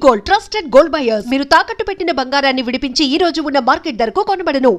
Gold, trusted gold buyers. మీరు తాకట్టు పెట్టిన బంగారాన్ని విడిపించి ఈ రోజు ఉన్న మార్కెట్ ధరకు కొనబడను.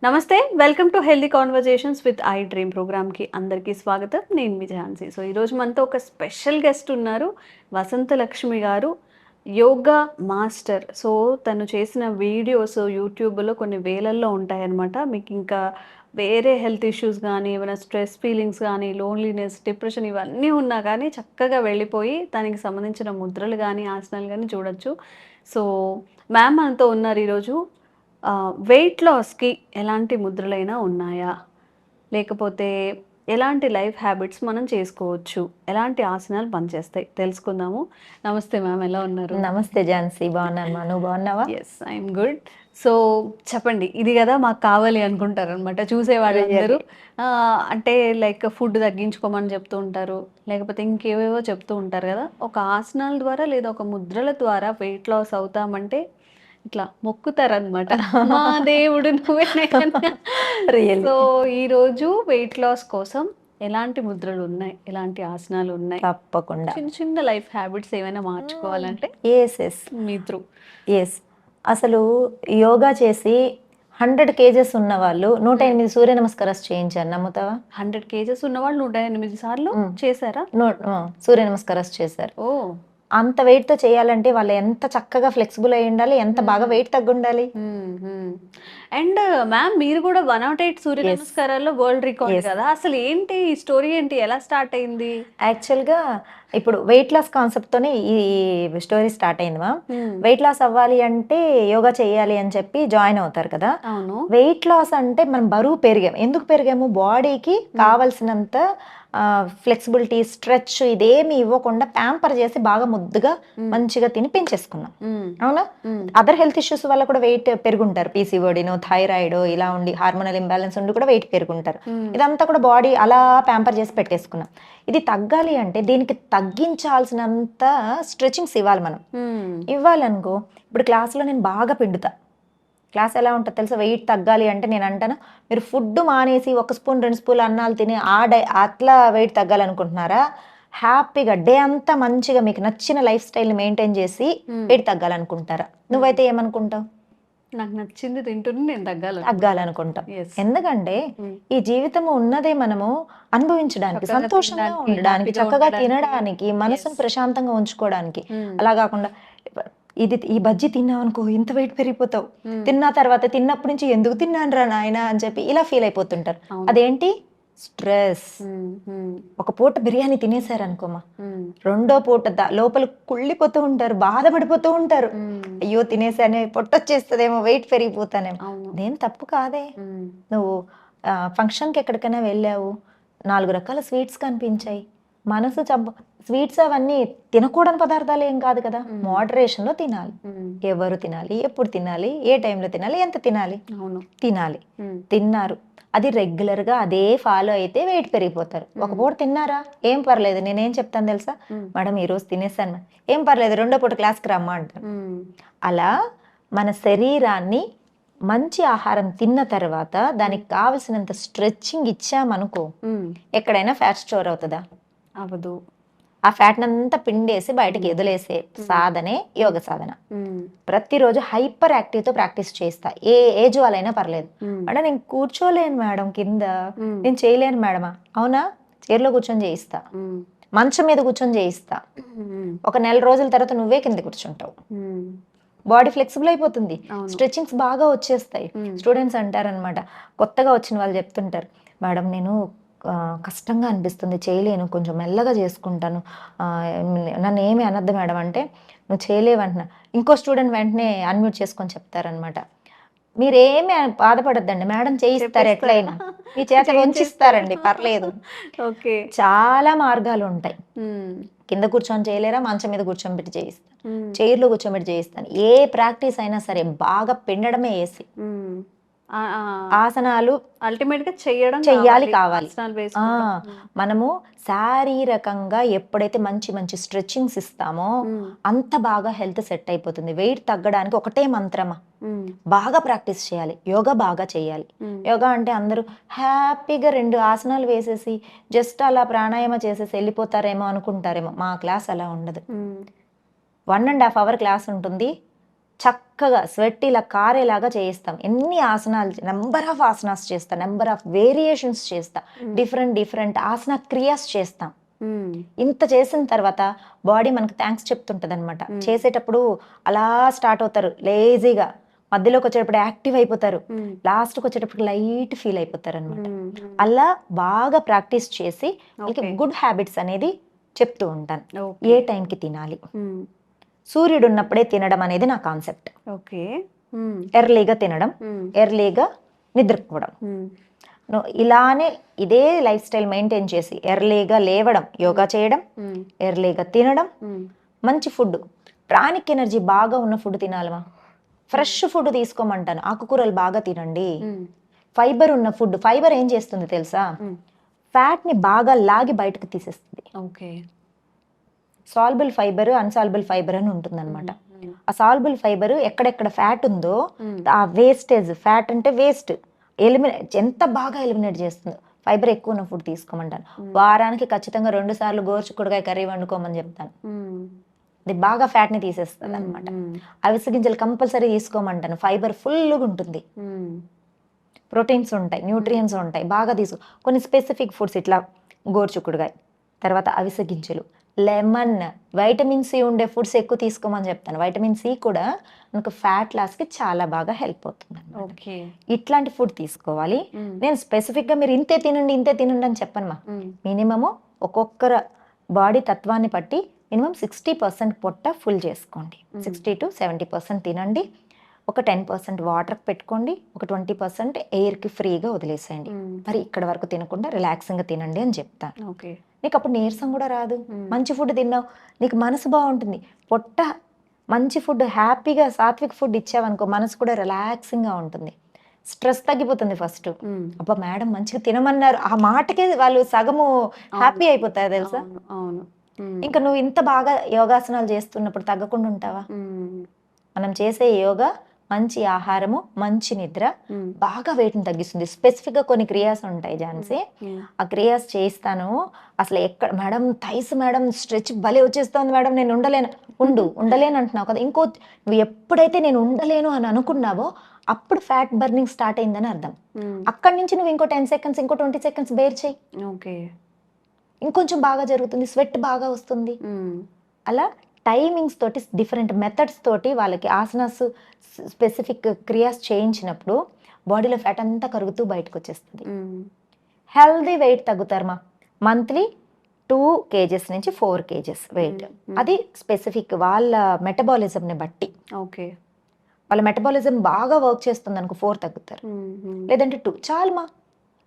నమస్తే, welcome to healthy conversations with I dream ప్రోగ్రామ్కి అందరికీ స్వాగతం. నేను మీ ఝాన్సీ. సో ఈరోజు మనతో ఒక స్పెషల్ గెస్ట్ ఉన్నారు, వసంత లక్ష్మి గారు, యోగా మాస్టర్. సో తను చేసిన వీడియోస్ యూట్యూబ్లో కొన్ని వేలల్లో ఉంటాయన్నమాట. మీకు ఇంకా వేరే హెల్త్ ఇష్యూస్ కానీ, ఏమైనా స్ట్రెస్ ఫీలింగ్స్ కానీ, లోన్లీనెస్, డిప్రెషన్ ఇవన్నీ ఉన్నా కానీ చక్కగా వెళ్ళిపోయి దానికి సంబంధించిన ముద్రలు కానీ, ఆసనాలు కానీ చూడొచ్చు. సో మ్యామ్ మనతో ఉన్నారు ఈరోజు. వెయిట్ లాస్కి ఎలాంటి ముద్రలైనా ఉన్నాయా, లేకపోతే ఎలాంటి లైఫ్ హ్యాబిట్స్ మనం చేసుకోవచ్చు, ఎలాంటి ఆసనాలు పనిచేస్తాయి తెలుసుకుందాము. నమస్తే మ్యామ్, ఎలా ఉన్నారు? నమస్తే ఝాన్సీ, బాగున్నాను. నువ్వు బాగున్నావా? Yes, I'm good. సో చెప్పండి, ఇది కదా మాకు కావాలి అనుకుంటారు అనమాట చూసేవాళ్ళందరూ. అంటే లైక్ ఫుడ్ తగ్గించుకోమని చెప్తూ ఉంటారు, లేకపోతే ఇంకేవేవో చెప్తూ ఉంటారు కదా. ఒక ఆసనాల ద్వారా లేదా ఒక ముద్రల ద్వారా వెయిట్ లాస్ అవుతామంటే ఇట్లా మొక్కుతారనమాట, మా దేవుడు నువ్వే. సో ఈరోజు వెయిట్ లాస్ కోసం ఎలాంటి ముద్రలు ఉన్నాయి, ఎలాంటి ఆసనాలు ఉన్నాయి, తప్పకుండా చిన్న చిన్న లైఫ్ హ్యాబిట్స్ ఏమైనా మార్చుకోవాలంటే మీ త్రూ. ఎస్, అసలు యోగా చేసి 100 కేజెస్ ఉన్న వాళ్ళు 108 సూర్య నమస్కారాలు చేయించారు, నమ్ముతావా? 100 కేజెస్ ఉన్న వాళ్ళు 108 సార్లు చేశారా? సూర్య నమస్కారాలు చేశారు. ఓ, అంత వెయిట్ తో చేయాలంటే వాళ్ళు ఎంత చక్కగా ఫ్లెక్సిబుల్ అయి ఉండాలి, ఎంత బాగా వెయిట్ తగ్గుండాలి. అండ్ మ్యామ్ మీరు కూడా 108 సూర్య నమస్కారాల్లో వరల్డ్ రికార్డ్ కదా. అసలు ఏంటి ఈ స్టోరీ, ఏంటి, ఎలా స్టార్ట్ అయింది? యాక్చువల్గా ఇప్పుడు వెయిట్ లాస్ కాన్సెప్ట్ తోనే ఈ స్టోరీ స్టార్ట్ అయింది. మా వెయిట్ లాస్ అవ్వాలి అంటే యోగా చేయాలి అని చెప్పి జాయిన్ అవుతారు కదా. అవును. వెయిట్ లాస్ అంటే మనం బరువు పెరిగాము. ఎందుకు పెరిగాము? బాడీకి కావాల్సినంత ఫ్లెక్సిబిలిటీ, స్ట్రెచ్ ఇదేమి ఇవ్వకుండా ప్యాంపర్ చేసి బాగా ముద్దుగా మంచిగా తిని పెంచేసుకున్నాం. అవునా? అదర్ హెల్త్ ఇష్యూస్ వల్ల కూడా వెయిట్ పెరుగుంటారు. పీసీఓడినో, థైరాయిడ్ ఇలా ఉండి హార్మోనల్ ఇంబ్యాలెన్స్ ఉండి కూడా వెయిట్ పెరుగుంటారు. ఇదంతా కూడా బాడీ అలా ప్యాంపర్ చేసి పెట్టేసుకున్నాం. ఇది తగ్గాలి అంటే దీనికి తగ్గించాల్సినంత స్ట్రెచింగ్స్ ఇవ్వాలి. మనం ఇవ్వాలనుకో, ఇప్పుడు క్లాస్లో నేను బాగా పిండుతా. క్లాస్ ఎలా ఉంటుంది తెలుసా? వెయిట్ తగ్గాలి అంటే నేను అంటాను, మీరు ఫుడ్ మానేసి 1 స్పూన్ 2 స్పూన్లు అన్నాలు తిని అట్లా వెయిట్ తగ్గాలనుకుంటున్నారా? హ్యాపీగా డే అంతా మంచిగా మీకు నచ్చిన లైఫ్ స్టైల్ని మెయింటైన్ చేసి వెయిట్ తగ్గాలనుకుంటారా? నువ్వైతే ఏమనుకుంటావు? నాకు నచ్చింది తింటుని నేను తగ్గాలనుకుంటాం. ఎందుకంటే ఈ జీవితం ఉన్నదే మనము అనుభవించడానికి, సంతోషంగా ఉండడానికి, చక్కగా తినడానికి, మనసును ప్రశాంతంగా ఉంచుకోవడానికి. అలా కాకుండా ఈ బజ్జీ తిన్నావు అనుకో ఇంత వెయిట్ పెరిగిపోతావు, తిన్న తర్వాత తిన్నప్పటి నుంచి ఎందుకు తిన్నాను రా నాయన అని చెప్పి ఇలా ఫీల్ అయిపోతుంటారు. అదేంటి? స్ట్రెస్. ఒక పూట బిర్యానీ తినేసారనుకోమా, రెండో పూట లోపల కుళ్ళిపోతూ ఉంటారు, బాధపడిపోతూ ఉంటారు. అయ్యో తినేసానే, పొట్టొచ్చేస్తుందేమో, వెయిట్ పెరిగిపోతానేమో. అదేం తప్పు కాదే. నువ్వు ఫంక్షన్కి ఎక్కడికైనా వెళ్ళావు, 4 రకాల స్వీట్స్ కనిపించాయి, మనసు స్వీట్స్ అవన్నీ తినకూడని పదార్థాలు ఏం కాదు కదా. మోడరేషన్లో తినాలి. ఎవరు తినాలి, ఎప్పుడు తినాలి, ఏ టైంలో తినాలి, ఎంత తినాలి, తినాలి. తిన్నారు, అది రెగ్యులర్గా అదే ఫాలో అయితే వెయిట్ పెరిగిపోతారు. ఒక పూట తిన్నారా, ఏం పర్లేదు, నేనేం చెప్తాను తెలుసా? మేడం ఈరోజు తినేసాను, ఏం పర్లేదు, రెండో పూట క్లాస్కి రమ్మా అంటారు. అలా మన శరీరాన్ని మంచి ఆహారం తిన్న తర్వాత దానికి కావలసినంత స్ట్రెచ్చింగ్ ఇచ్చామనుకో, ఎక్కడైనా ఫ్యాట్ స్టోర్ అవుతుందా? అవ్వదు. ఆ ఫ్యాట్ అంతా పిండేసి బయటకి ఎదులేసే సాధనే యోగ సాధన. ప్రతిరోజు హైపర్ యాక్టివ్తో ప్రాక్టీస్ చేస్తా. ఏ ఏజ్ వాళ్ళైనా పర్లేదు. అంటే నేను కూర్చోలేను మేడం కింద, నేను చేయలేను మేడమా? అవునా, చైర్లో కూర్చొని చేయిస్తా, మంచం మీద కూర్చొని చేయిస్తా. ఒక 1 నెల రోజుల తర్వాత నువ్వే కింద కూర్చుంటావు. బాడీ ఫ్లెక్సిబుల్ అయిపోతుంది, స్ట్రెచింగ్స్ బాగా వచ్చేస్తాయి. స్టూడెంట్స్ అంటారనమాట, కొత్తగా వచ్చిన వాళ్ళు చెప్తుంటారు, మేడం నేను కష్టంగా అనిపిస్తుంది, చేయలేను, కొంచెం మెల్లగా చేసుకుంటాను, నన్ను ఏమి అనద్దు మేడం అంటే, నువ్వు చేయలేవంటున్నా. ఇంకో స్టూడెంట్ వెంటనే అన్మ్యూట్ చేసుకొని చెప్తారనమాట, మీరేమి బాధపడద్దండి మేడం, చేయిస్తారు, ఎట్లయినా మీ చేత ఉంచిస్తారండి, పర్లేదు. ఓకే, చాలా మార్గాలు ఉంటాయి. కింద కూర్చొని చేయలేరా, మంచం మీద కూర్చొని పెట్టి చేయిస్తాను, చైర్లో కూర్చోబెట్టి చేయిస్తాను. ఏ ప్రాక్టీస్ అయినా సరే బాగా పిండడమే వేసి ఆసనాలు అల్టిమేట్ గా చెయ్యాలి కావాలి. ఆసనాలు వేసుకోవడం. మనము శారీరకంగా ఎప్పుడైతే మంచి మంచి స్ట్రెచ్చింగ్స్ ఇస్తామో అంత బాగా హెల్త్ సెట్ అయిపోతుంది. వెయిట్ తగ్గడానికి ఒకటే మంత్రమా, బాగా ప్రాక్టీస్ చేయాలి, యోగా బాగా చేయాలి. యోగా అంటే అందరూ హ్యాపీగా 2 ఆసనాలు వేసేసి జస్ట్ అలా ప్రాణాయామ చేసేసి వెళ్ళిపోతారేమో అనుకుంటారేమో. మా క్లాస్ అలా ఉండదు. 1.5 hour క్లాస్ ఉంటుంది. చక్కగా స్వెట్ ఇలా కారేలాగా చేయిస్తాం. ఎన్ని ఆసనాలు, నెంబర్ ఆఫ్ ఆసనాస్ చేస్తా, నెంబర్ ఆఫ్ వేరియేషన్స్ చేస్తా, డిఫరెంట్ ఆసన క్రియాస్ చేస్తాం. ఇంత చేసిన తర్వాత బాడీ మనకు థ్యాంక్స్ చెప్తుంటది అనమాట. చేసేటప్పుడు అలా స్టార్ట్ అవుతారు లేజీగా, మధ్యలోకి వచ్చేటప్పుడు యాక్టివ్ అయిపోతారు, లాస్ట్కి వచ్చేటప్పుడు లైట్ ఫీల్ అయిపోతారు అనమాట. అలా బాగా ప్రాక్టీస్ చేసి వాళ్ళకి గుడ్ హ్యాబిట్స్ అనేది చెప్తూ ఉంటాను. ఏ టైంకి తినాలి, సూర్యుడు ఉన్నప్పుడే తినడం అనేది నా కాన్సెప్ట్. ఓకే, ఎర్లీగా తినడం, ఎర్లీగా నిద్రపోవడం. ఇలానే ఇదే లైఫ్ స్టైల్ మెయింటైన్ చేసి ఎర్లీగా లేవడం, యోగా చేయడం, ఎర్లీగా తినడం, మంచి ఫుడ్, ప్రాణిక్ ఎనర్జీ బాగా ఉన్న ఫుడ్ తినాలమా. ఫ్రెష్ ఫుడ్ తీసుకోమంటాను. ఆకుకూరలు బాగా తినండి. ఫైబర్ ఉన్న ఫుడ్. ఫైబర్ ఏం చేస్తుంది తెలుసా, ఫ్యాట్ ని బాగా లాగి బయటకు తీసేస్తుంది. ఓకే, సాల్బుల్ ఫైబర్, అన్సాల్బుల్ ఫైబర్ అని ఉంటుంది అనమాట. ఆ సాల్బుల్ ఫైబర్ ఎక్కడెక్కడ ఫ్యాట్ ఉందో ఆ వేస్టేజ్, ఫ్యాట్ అంటే వేస్ట్, ఎంత బాగా ఎలిమినేట్ చేస్తుందో. ఫైబర్ ఎక్కువ ఉన్న ఫుడ్ తీసుకోమంటాను. వారానికి ఖచ్చితంగా 2 సార్లు గోరుచిక్కుడుకాయ కర్రీ వండుకోమని చెప్తాను. అది బాగా ఫ్యాట్ ని తీసేస్తుంది అనమాట. అవిసె గింజలు కంపల్సరీ తీసుకోమంటాను. ఫైబర్ ఫుల్గా ఉంటుంది, ప్రోటీన్స్ ఉంటాయి, న్యూట్రియన్స్ ఉంటాయి, బాగా కొన్ని స్పెసిఫిక్ ఫుడ్స్ ఇట్లా గోరుచిక్కుడుకాయ, తర్వాత అవిసె గింజలు, లెమన్, వైటమిన్ సి ఉండే ఫుడ్స్ ఎక్కువ తీసుకోమని చెప్తాను. వైటమిన్ సి కూడా మనకు ఫ్యాట్ లాస్కి చాలా బాగా హెల్ప్ అవుతుంది అన్నమాట. ఇట్లాంటి ఫుడ్ తీసుకోవాలి. నేను స్పెసిఫిక్గా మీరు ఇంతే తినండి అని చెప్పను. మినిమము ఒక్కొక్కరు బాడీ తత్వాన్ని బట్టి మినిమం 60% పొట్ట ఫుల్ చేసుకోండి. 60 to 70% తినండి. ఒక 10% వాటర్ పెట్టుకోండి. ఒక 20% ఎయిర్కి ఫ్రీగా వదిలేసేయండి. మరి ఇక్కడ వరకు తినకుండా రిలాక్సింగ్గా తినండి అని చెప్తాను. నీకు అప్పుడు నీరసం కూడా రాదు. మంచి ఫుడ్ తిన్నావు, నీకు మనసు బాగుంటుంది. పొట్ట మంచి ఫుడ్, హ్యాపీగా సాత్విక్ ఫుడ్ ఇచ్చావనుకో, మనసు కూడా రిలాక్సింగ్గా ఉంటుంది. స్ట్రెస్ తగ్గిపోతుంది. ఫస్ట్ అబ్బా మేడం మంచిగా తినమన్నారు, ఆ మాటకే వాళ్ళు సగము హ్యాపీ అయిపోతారు తెలుసా. ఇంకా నువ్వు ఇంత బాగా యోగాసనాలు చేస్తున్నప్పుడు తగ్గకుండా ఉంటావా. మనం చేసే యోగా మంచి ఆహారము, మంచి నిద్ర బాగా వెయిట్ని తగ్గిస్తుంది. స్పెసిఫిక్గా కొన్ని క్రియాస్ ఉంటాయి ఝాన్సీ, ఆ క్రియాస్ చేయిస్తాను. అసలు ఎక్కడ మేడం థైస్ మేడం స్ట్రెచ్ భలే వచ్చేస్తుంది మేడం, నేను ఉండలేను అంటున్నావు కదా. నువ్వు ఎప్పుడైతే నేను ఉండలేను అని అనుకున్నావో అప్పుడు ఫ్యాట్ బర్నింగ్ స్టార్ట్ అయిందని అర్థం. అక్కడి నుంచి నువ్వు ఇంకో 10 seconds, ఇంకో 20 seconds బేర్ చేయి, ఇంకొంచెం బాగా జరుగుతుంది, స్వెట్ బాగా వస్తుంది. అలా టైమింగ్స్ తోటి, డిఫరెంట్ మెథడ్స్ తోటి వాళ్ళకి ఆసనాస్, స్పెసిఫిక్ క్రియాస్ చేయించినప్పుడు బాడీలో ఫ్యాట్ అంతా కరుగుతూ బయటకు వచ్చేస్తుంది. హెల్దీ వెయిట్ తగ్గుతారు మంత్లీ 2 kgs నుంచి 4 kgs వెయిట్. అది స్పెసిఫిక్ వాళ్ళ మెటబాలిజంని బట్టి. వాళ్ళ మెటబాలిజం బాగా వర్క్ చేస్తుంది అనుకో 4 తగ్గుతారు, లేదంటే 2 చాలు.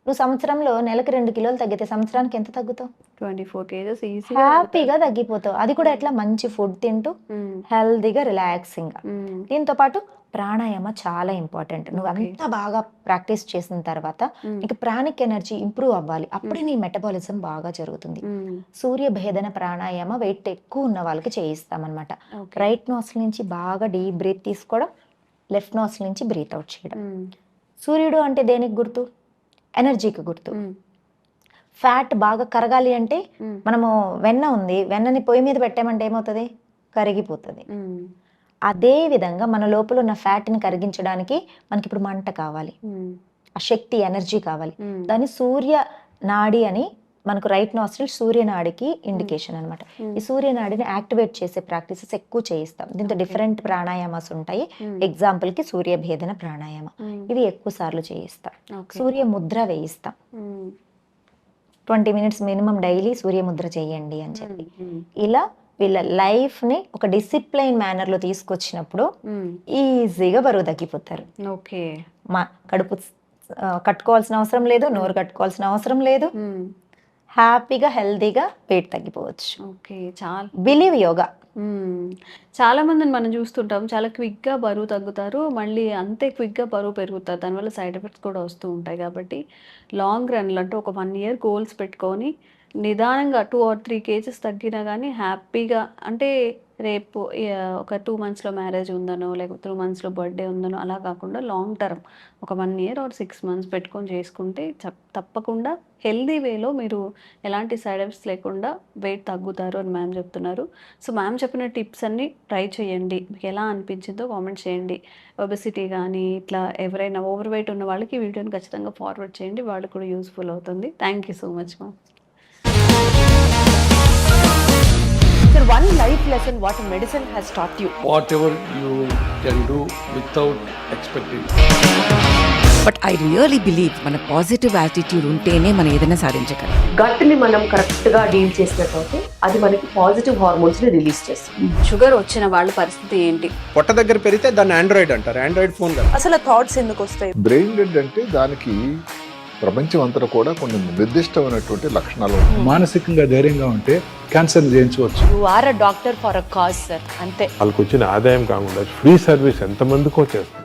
నువ్వు సంవత్సరంలో నెలకు 2 కిలోలు తగ్గితే సంవత్సరానికి ఎంత తగ్గుతావు? 24 kgs హ్యాపీగా తగ్గిపోతావు. అది కూడా ఎట్లా, మంచి ఫుడ్ తింటూ హెల్దీగా రిలాక్సింగ్గా. దీంతో పాటు ప్రాణాయామ చాలా ఇంపార్టెంట్. నువ్వు అంతా బాగా ప్రాక్టీస్ చేసిన తర్వాత నీకు ప్రాణిక్ ఎనర్జీ ఇంప్రూవ్ అవ్వాలి. అప్పుడే నీ మెటబాలిజం బాగా జరుగుతుంది. సూర్య భేదన ప్రాణాయామ వెయిట్ ఎక్కువ ఉన్న వాళ్ళకి చేయిస్తామన్నమాట. రైట్ నోస్ట్రిల్ నుంచి బాగా డీప్ బ్రీత్ తీసుకోవడం, లెఫ్ట్ నోస్ట్రిల్ నుంచి బ్రీత్ అవుట్ చేయడం. సూర్యుడు అంటే దేనికి గుర్తు? ఎనర్జీకి గుర్తు. ఫ్యాట్ బాగా కరగాలి అంటే మనము వెన్న ఉంది, వెన్నని పొయ్యి మీద పెట్టామంటే ఏమవుతుంది? కరిగిపోతుంది. అదే విధంగా మన లోపల ఉన్న ఫ్యాట్ని కరిగించడానికి మనకి ఇప్పుడు మంట కావాలి, ఆ శక్తి, ఎనర్జీ కావాలి. దాన్ని సూర్య నాడి అని, మనకు రైట్ నాస్ట్రిల్ సూర్యనాడికి ఇండికేషన్ అనమాట. ఈ సూర్యనాడిని యాక్టివేట్ చేసే ప్రాక్టీసెస్ ఎక్కువ చేయిస్తాం. దీంతో డిఫరెంట్ ప్రాణాయామాస్ ఉంటాయి. ఎగ్జాంపుల్ కి సూర్య భేదన ప్రాణాయామ, ఇవి ఎక్కువ సార్లు చేయిస్తాం. సూర్య ముద్ర వేయిస్తాం. 20 minutes మినిమం డైలీ సూర్య ముద్ర చేయండి అని చెప్పి. ఇలా వీళ్ళ లైఫ్ ని ఒక డిసిప్లైన్ మేనర్ లో తీసుకొచ్చినప్పుడు ఈజీగా బరువు తగ్గిపోతారు. కడుపు కట్టుకోవాల్సిన అవసరం లేదు, నోరు కట్టుకోవాల్సిన అవసరం లేదు, హ్యాపీగా హెల్దీగా వెయిట్ తగ్గిపోవచ్చు. చాలా బిలీవ్ యోగా. చాలా మందిని మనం చూస్తుంటాం, చాలా క్విక్గా బరువు తగ్గుతారు, మళ్ళీ అంతే క్విక్గా బరువు పెరుగుతారు. దానివల్ల సైడ్ ఎఫెక్ట్స్ కూడా వస్తూ ఉంటాయి. కాబట్టి లాంగ్ రన్లో అంటే ఒక 1 ఇయర్ గోల్స్ పెట్టుకొని నిదానంగా 2 or 3 కేజెస్ తగ్గినా కానీ హ్యాపీగా, అంటే రేపు ఒక 2 మంత్స్లో మ్యారేజ్ ఉందనో లేకపోతే 2 మంత్స్లో బర్త్డే ఉందనో అలా కాకుండా లాంగ్ టర్మ్ ఒక 1 ఇయర్ ఆర్ 6 మంత్స్ పెట్టుకొని చేసుకుంటే తప్పకుండా హెల్దీ వేలో మీరు ఎలాంటి సైడ్ ఎఫెక్ట్స్ లేకుండా వెయిట్ తగ్గుతారు అని మ్యామ్ చెప్తున్నారు. సో మ్యామ్ చెప్పిన టిప్స్ అన్నీ ట్రై చేయండి. మీకు ఎలా అనిపించిందో కామెంట్ చేయండి. ఒబెసిటీ కానీ ఇట్లా ఎవరైనా ఓవర్ వెయిట్ ఉన్న వాళ్ళకి ఈ వీడియోని ఖచ్చితంగా ఫార్వర్డ్ చేయండి, వాళ్ళకి కూడా యూస్ఫుల్ అవుతుంది. Thank you so much ma'am. Sir, one life lesson what medicine has taught you. Whatever you can do without expecting. But I really believe మన పాజిటివ్ యాటిట్యూడ్ ఉంటేనే మనం ఏదైనా సాధించగలం. గట్ని మనం కరెక్ట్గా డీల్ చేసినట్లయితే అది మనకి పాజిటివ్ హార్మోన్స్ని రిలీజ్ చేస్తుంది. షుగర్ వచ్చిన వాళ్ళ పరిస్థితి ఏంటి? పొట్ట దగ్గర పెరిగితే దాన్ని ఆండ్రాయిడ్ అంటారు, ఆండ్రాయిడ్ ఫోన్ కదా. అసలు థాట్స్ ఎందుకు వస్తాయి? బ్రెయిన్ డెడ్ అంటే దానికి ప్రపంచం అంతా కూడా కొన్ని నిర్దిష్టమైనటువంటి లక్షణాలు ఉంటాయి. మానసికంగా ధైర్యంగా ఉంటే క్యాన్సర్ జయించవచ్చు. You are a doctor for a cause sir, అంతే. వాళ్ళకి వచ్చిన ఆదాయం కాకుండా ఫ్రీ సర్వీస్ ఎంతమందికో చేస్తారు.